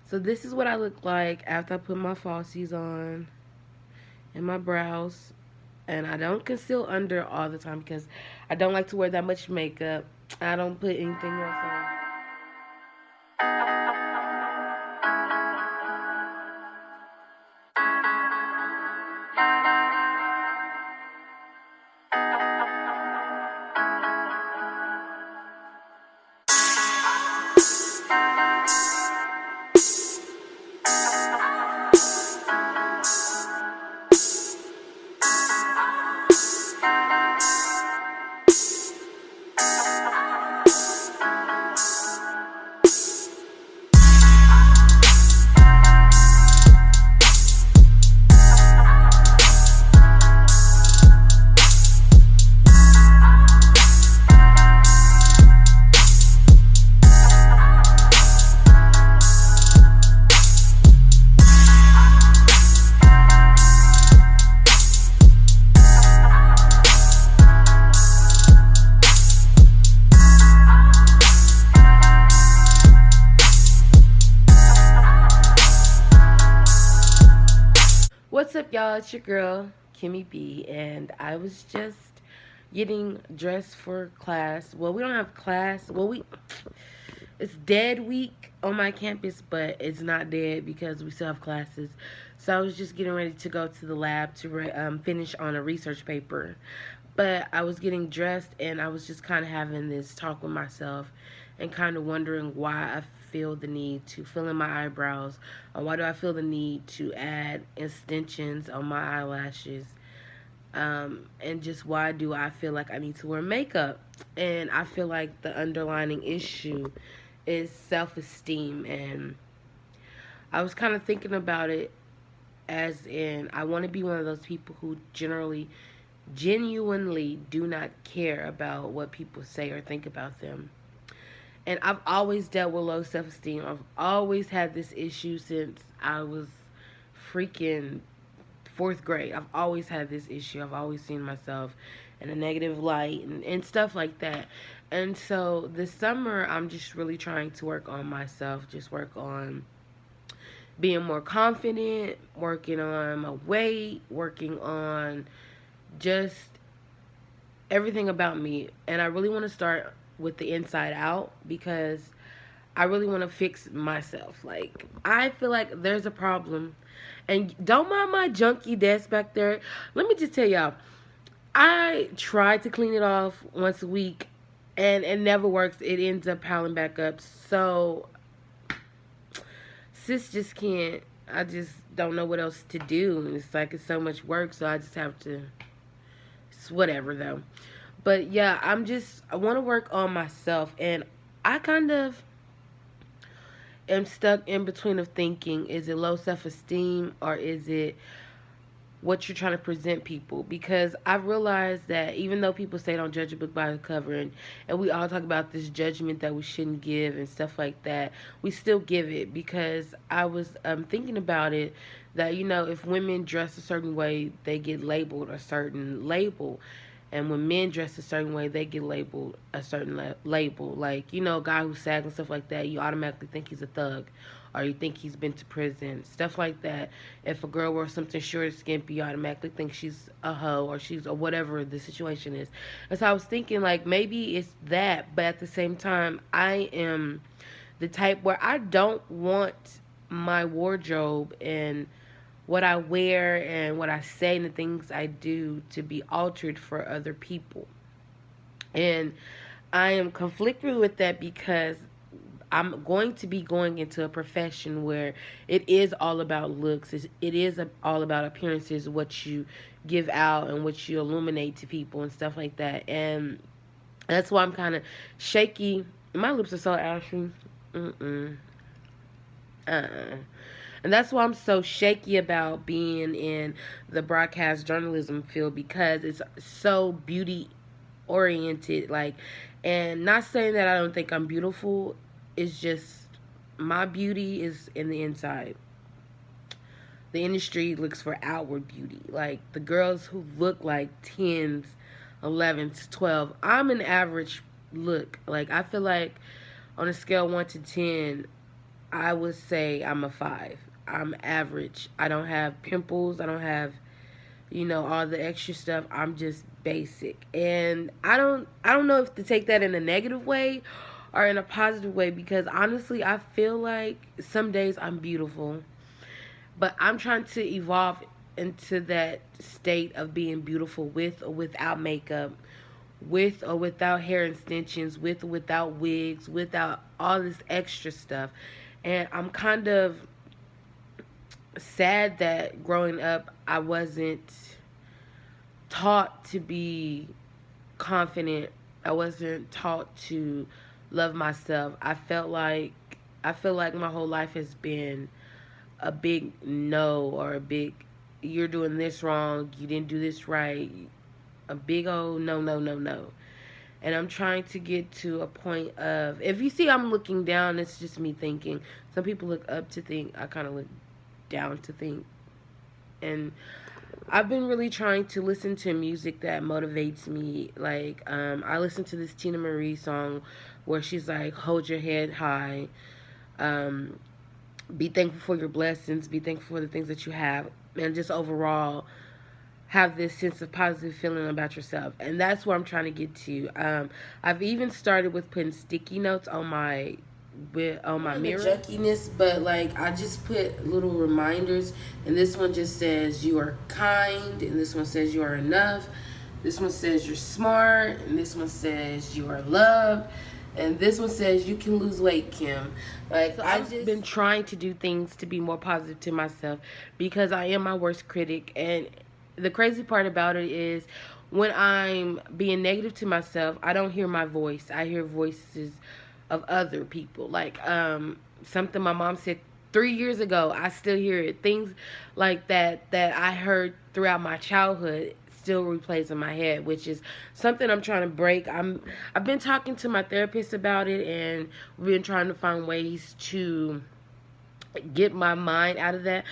So this is what I look like after I put my falsies on and my brows. And I don't conceal under all the time because I don't like to wear that much makeup. I don't put anything else on. What's up, y'all? It's your girl, Kimmy B, and I was just getting dressed for class. Well, we don't have class. It's dead week on my campus, but it's not dead because we still have classes. So I was just getting ready to go to the lab to finish on a research paper. But I was getting dressed and I was just kind of having this talk with myself and kind of wondering why I feel the need to fill in my eyebrows, or why do I feel the need to add extensions on my eyelashes, and just why do I feel like I need to wear makeup. And I feel like the underlining issue is self-esteem, and I was kind of thinking about it as in I want to be one of those people who genuinely do not care about what people say or think about them. And I've always dealt with low self esteem. I've always had this issue since I was freaking fourth grade. I've always had this issue. I've always seen myself in a negative light and stuff like that. And so this summer, I'm just really trying to work on myself, just work on being more confident, working on my weight, working on just everything about me. And I really want to start with the inside out because I really want to fix myself. Like, I feel like there's a problem. And don't mind my junky desk back there. Let me just tell y'all, I try to clean it off once a week and it never works. It ends up piling back up. So, sis just can't. I just don't know what else to do. It's like it's so much work, so I just have to. It's whatever, though. But yeah, I want to work on myself. And I kind of am stuck in between of thinking, is it low self-esteem or is it what you're trying to present people? Because I realized that even though people say don't judge a book by the cover, and we all talk about this judgment that we shouldn't give and stuff like that, we still give it. Because I was thinking about it, that if women dress a certain way, they get labeled a certain label, and when men dress a certain way, they get labeled a certain label. Like, a guy who's SAG and stuff like that, you automatically think he's a thug, or you think he's been to prison, stuff like that. If a girl wears something short or skimpy, you automatically think she's a hoe, or whatever the situation is. And so I was thinking, like, maybe it's that, but at the same time, I am the type where I don't want my wardrobe and what I wear and what I say and the things I do to be altered for other people. And I am conflicted with that because I'm going to be going into a profession where it is all about looks. It is all about appearances, what you give out and what you illuminate to people and stuff like that. And that's why I'm kind of shaky. My lips are so ashy. Mm-mm. Uh-uh. And that's why I'm so shaky about being in the broadcast journalism field, because it's so beauty oriented. Like, and not saying that I don't think I'm beautiful, it's just my beauty is in the inside. The industry looks for outward beauty. Like, the girls who look like 10s, 11s, 12, I'm an average look. Like, I feel like on a scale 1 to 10, I would say I'm a 5. I'm average. I don't have pimples. I don't have, all the extra stuff. I'm just basic. And I don't know if to take that in a negative way or in a positive way, because honestly, I feel like some days I'm beautiful, but I'm trying to evolve into that state of being beautiful with or without makeup, with or without hair extensions, with or without wigs, without all this extra stuff. And I'm kind of sad that growing up I wasn't taught to be confident. I wasn't taught to love myself. I feel like my whole life has been a big no, or a big you're doing this wrong, you didn't do this right, a big old no, no, no, no. And I'm trying to get to a point of, if you see I'm looking down, it's just me thinking. Some people look up to think, I kind of look down to think. And I've been really trying to listen to music that motivates me. Like, I listened to this Tina Marie song where she's like, hold your head high. Um, be thankful for your blessings. Be thankful for the things that you have. And just overall, have this sense of positive feeling about yourself. And that's where I'm trying to get to. I've even started with putting sticky notes on my mirror. Junkiness, but like I just put little reminders, and this one just says you are kind, and this one says you are enough. This one says you're smart, and this one says you are loved, and this one says you can lose weight, Kim. Like, so I've just been trying to do things to be more positive to myself, because I am my worst critic. And the crazy part about it is, when I'm being negative to myself, I don't hear my voice. I hear voices of other people. Like, something my mom said 3 years ago, I still hear it. Things like that I heard throughout my childhood still replays in my head, which is something I'm trying to break. I've been talking to my therapist about it, and we've been trying to find ways to get my mind out of that.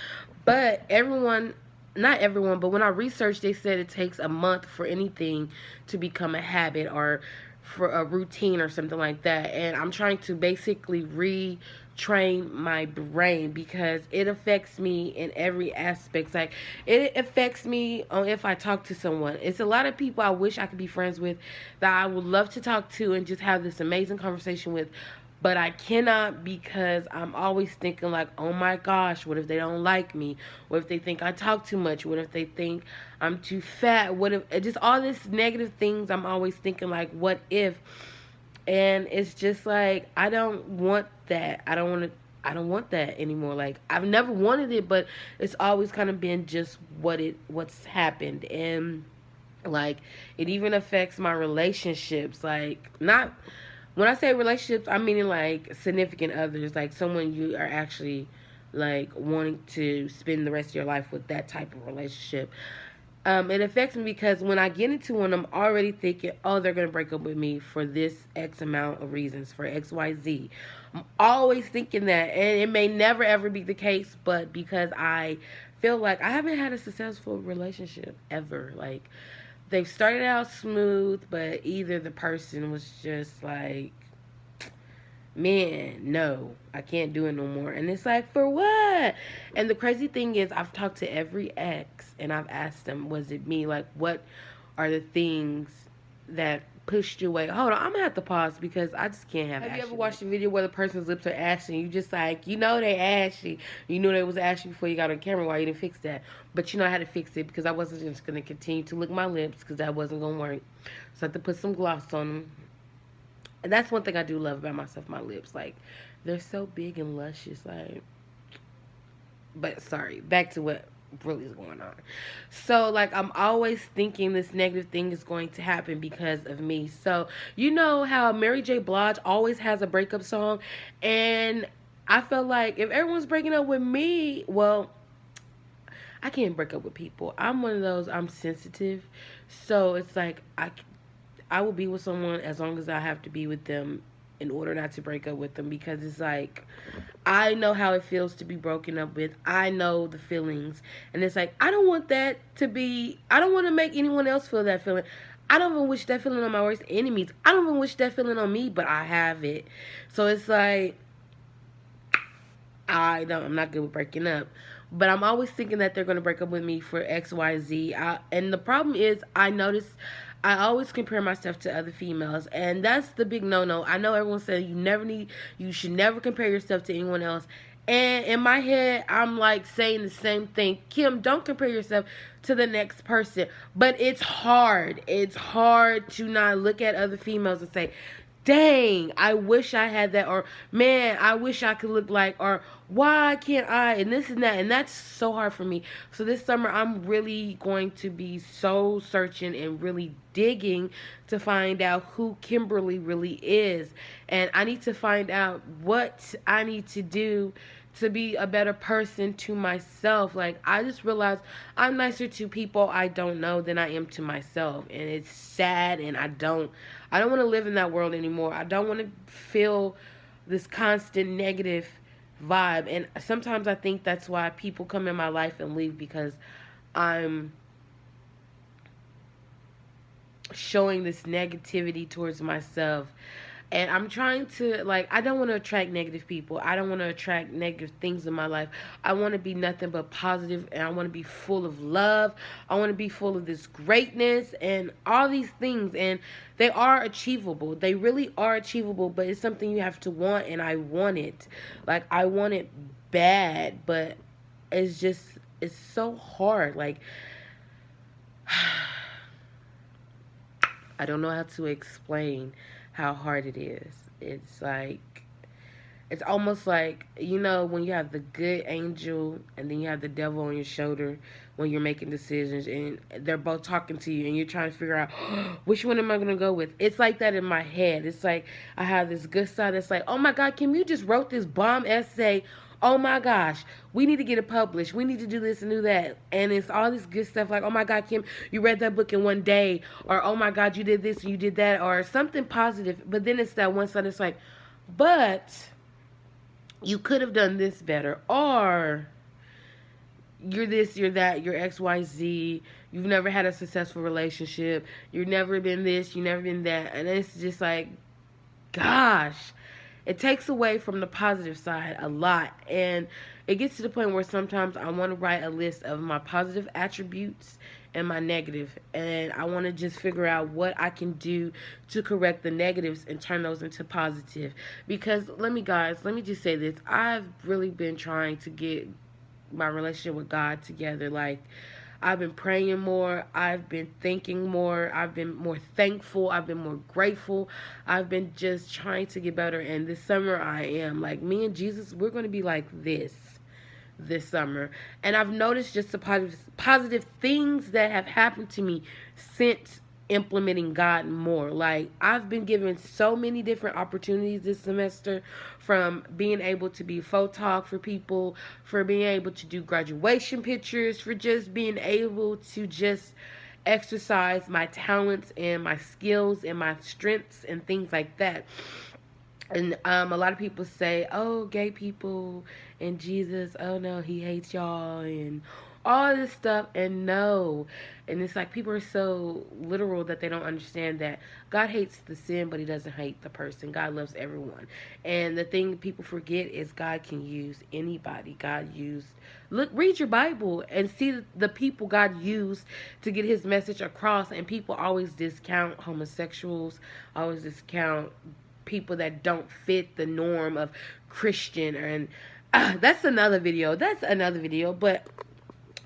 But everyone, not everyone, but when I researched, they said it takes a month for anything to become a habit, or for a routine or something like that. And I'm trying to basically retrain my brain, because it affects me in every aspect. Like, it affects me on if I talk to someone. It's a lot of people I wish I could be friends with, that I would love to talk to and just have this amazing conversation with, but I cannot, because I'm always thinking like, oh my gosh, what if they don't like me? What if they think I talk too much? What if they think I'm too fat? What if, just all this negative things, I'm always thinking like, what if? And it's just like, I don't want that. I don't want that anymore. Like, I've never wanted it, but it's always kind of been just what's happened. And like, it even affects my relationships. Like, not, when I say relationships, I'm meaning like significant others, like someone you are actually like wanting to spend the rest of your life with, that type of relationship. It affects me because when I get into one, I'm already thinking, oh, they're gonna break up with me for this X amount of reasons, for X, Y, Z. I'm always thinking that, and it may never ever be the case, but because I feel like I haven't had a successful relationship ever. Like, they've started out smooth, but either the person was just like, man, no, I can't do it no more. And it's like, for what? And the crazy thing is, I've talked to every ex, and I've asked them, was it me? Like, what are the things that pushed you away? Hold on, I'm gonna have to pause, because I just can't have you ever watched a video where the person's lips are ashy, and you just like, they ashy. You knew they was ashy before you got on camera. Why you didn't fix that? But you know how to fix it, because I wasn't just gonna continue to lick my lips, because that wasn't gonna work. So I had to put some gloss on them. And that's one thing I do love about myself, my lips. Like, they're so big and luscious. Like, but sorry, back to what really is going on. So, like, I'm always thinking this negative thing is going to happen because of me. So, you know how Mary J. Blige always has a breakup song? And I feel like if everyone's breaking up with me, well, I can't break up with people. I'm one of those, I'm sensitive. So, it's like, I will be with someone as long as I have to be with them in order not to break up with them, because it's like, I know how it feels to be broken up with. I know the feelings. And it's like, I don't want that to be, I don't want to make anyone else feel that feeling. I don't even wish that feeling on my worst enemies. I don't even wish that feeling on me, but I have it. So it's like, I'm not good with breaking up. But I'm always thinking that they're going to break up with me for X, Y, Z. And the problem is, I notice I always compare myself to other females, and that's the big no-no. I know everyone says you should never compare yourself to anyone else. And in my head, I'm like saying the same thing. Kim, don't compare yourself to the next person. But it's hard. It's hard to not look at other females and say, dang, I wish I had that, or man, I wish I could look like, or why can't I, and this and that, and that's so hard for me. So this summer, I'm really going to be so searching and really digging to find out who Kimberly really is, and I need to find out what I need to do to be a better person to myself. Like, I just realized I'm nicer to people I don't know than I am to myself, and it's sad, and I don't want to live in that world anymore. I don't want to feel this constant negative vibe. And sometimes I think that's why people come in my life and leave, because I'm showing this negativity towards myself. And I'm trying to, like, I don't want to attract negative people. I don't want to attract negative things in my life. I want to be nothing but positive, and I want to be full of love. I want to be full of this greatness and all these things. And they are achievable. They really are achievable, but it's something you have to want, and I want it. Like, I want it bad, but it's so hard. Like, I don't know how to explain how hard it is. It's like, it's almost like, when you have the good angel and then you have the devil on your shoulder when you're making decisions, and they're both talking to you and you're trying to figure out which one am I going to go with. It's like that in my head. It's like I have this good side that's like, oh my God, Kim, you just wrote this bomb essay. Oh my gosh, we need to get it published. We need to do this and do that. And it's all this good stuff like, oh my God, Kim, you read that book in one day. Or, oh my God, you did this and you did that. Or something positive. But then it's that one side that's like, but you could have done this better. Or you're this, you're that, you're XYZ. You've never had a successful relationship. You've never been this, you've never been that. And it's just like, gosh, it takes away from the positive side a lot. And it gets to the point where sometimes I want to write a list of my positive attributes and my negative. And I want to just figure out what I can do to correct the negatives and turn those into positive. Because let me just say this. I've really been trying to get my relationship with God together. Like, I've been praying more. I've been thinking more. I've been more thankful. I've been more grateful. I've been just trying to get better. And this summer I am. Like, me and Jesus, we're going to be like this summer. And I've noticed just the positive things that have happened to me since implementing God more. Like, I've been given so many different opportunities this semester, from being able to be photog for people, for being able to do graduation pictures, for just being able to just exercise my talents and my skills and my strengths and things like that. And a lot of people say, oh, gay people and Jesus, oh no, he hates y'all and all this stuff. And no. And it's like people are so literal that they don't understand that God hates the sin, but he doesn't hate the person. God loves everyone. And the thing people forget is God can use anybody. Read your Bible and see the people God used to get his message across. And people always discount homosexuals, always discount people that don't fit the norm of Christian. And that's another video. But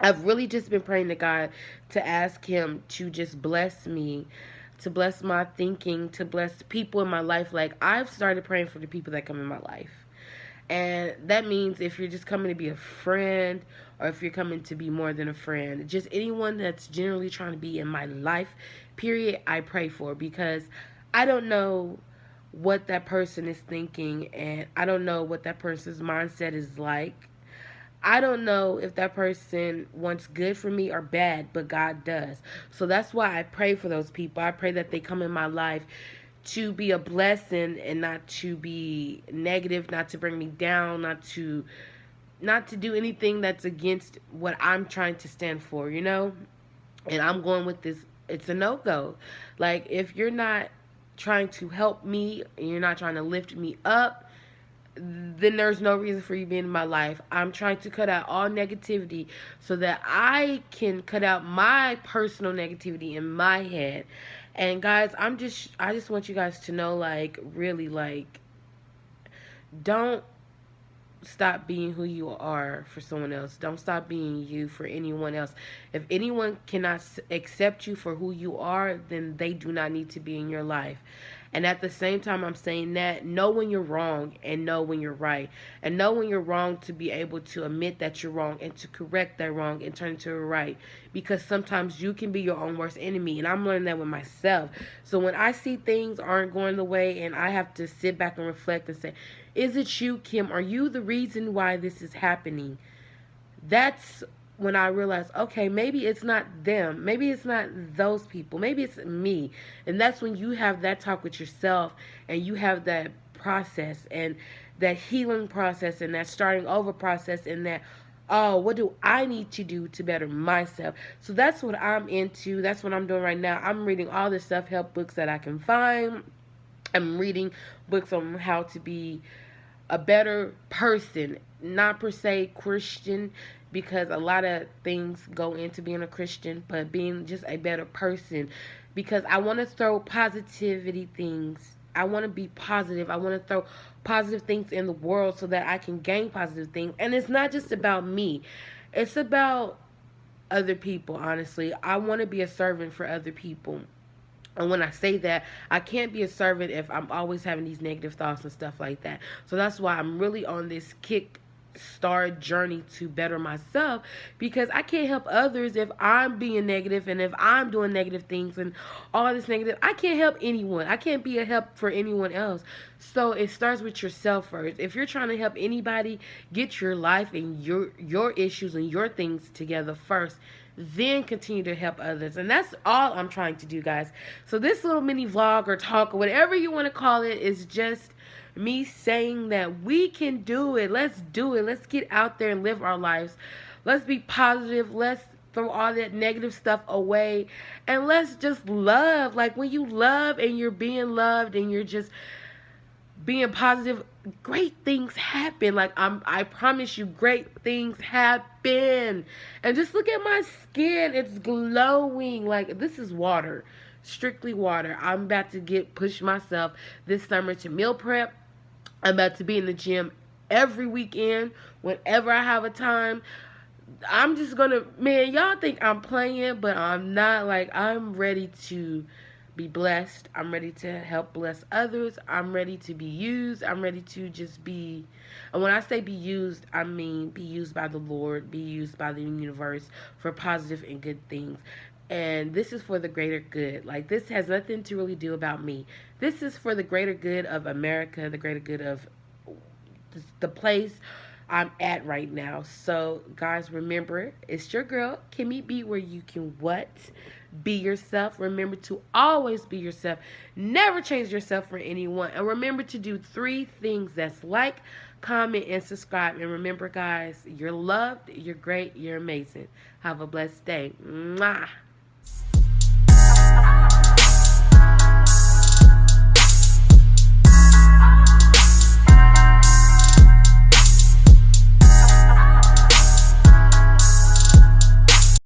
I've really just been praying to God to ask him to just bless me, to bless my thinking, to bless people in my life. Like, I've started praying for the people that come in my life. And that means if you're just coming to be a friend, or if you're coming to be more than a friend, just anyone that's generally trying to be in my life, period, I pray for. Because I don't know what that person is thinking, and I don't know what that person's mindset is like. I don't know if that person wants good for me or bad, but God does. So that's why I pray for those people. I pray that they come in my life to be a blessing and not to be negative, not to bring me down, not to do anything that's against what I'm trying to stand for, And I'm going with this, it's a no-go. Like, if you're not trying to help me and you're not trying to lift me up, then there's no reason for you being in my life. I'm trying to cut out all negativity so that I can cut out my personal negativity in my head. And guys, I just want you guys to know, like, really, like, don't stop being who you are for someone else. Don't stop being you for anyone else. If anyone cannot accept you for who you are, then they do not need to be in your life. And at the same time, I'm saying that know when you're wrong and know when you're right. And know when you're wrong to be able to admit that you're wrong and to correct that wrong and turn it to a right. Because sometimes you can be your own worst enemy. And I'm learning that with myself. So when I see things aren't going the way and I have to sit back and reflect and say, is it you, Kim? Are you the reason why this is happening? That's when I realized, okay, maybe it's not them. Maybe it's not those people. Maybe it's me. And that's when you have that talk with yourself and you have that process and that healing process and that starting over process and that, oh, what do I need to do to better myself? So that's what I'm into. That's what I'm doing right now. I'm reading all the self-help books that I can find. I'm reading books on how to be a better person, not per se Christian, because a lot of things go into being a Christian, but being just a better person. Because I want to throw positivity things. I want to be positive. I want to throw positive things in the world so that I can gain positive things. And it's not just about me, it's about other people, honestly. I want to be a servant for other people. And when I say that, I can't be a servant if I'm always having these negative thoughts and stuff like that. So that's why I'm really on this kick start journey to better myself, because I can't help others if I'm being negative and if I'm doing negative things and all this negative. I can't help anyone. I can't be a help for anyone else. So it starts with yourself first. If you're trying to help anybody, get your life and your issues and your things together first, then continue to help others. And that's all I'm trying to do, guys. So this little mini vlog or talk or whatever you want to call it is just me saying that we can do it. Let's do it. Let's get out there and live our lives. Let's be positive. Let's throw all that negative stuff away. And let's just love. Like, when you love and you're being loved and you're just being positive, great things happen. Like, I promise you, great things happen. And just look at my skin. It's glowing. Like, this is water. Strictly water. I'm about to push myself this summer to meal prep. I'm about to be in the gym every weekend, whenever I have a time. I'm just gonna, man, y'all think I'm playing, but I'm not. Like, I'm ready to be blessed. I'm ready to help bless others. I'm ready to be used. I'm ready to just be, and when I say be used, I mean be used by the Lord, be used by the universe for positive and good things. And this is for the greater good. Like, this has nothing to really do about me. This is for the greater good of America, the greater good of the place I'm at right now. So, guys, remember, it's your girl, Kimmy B, where you can what? Be yourself. Remember to always be yourself. Never change yourself for anyone. And remember to do 3 things. That's like, comment, and subscribe. And remember, guys, you're loved, you're great, you're amazing. Have a blessed day. Mwah.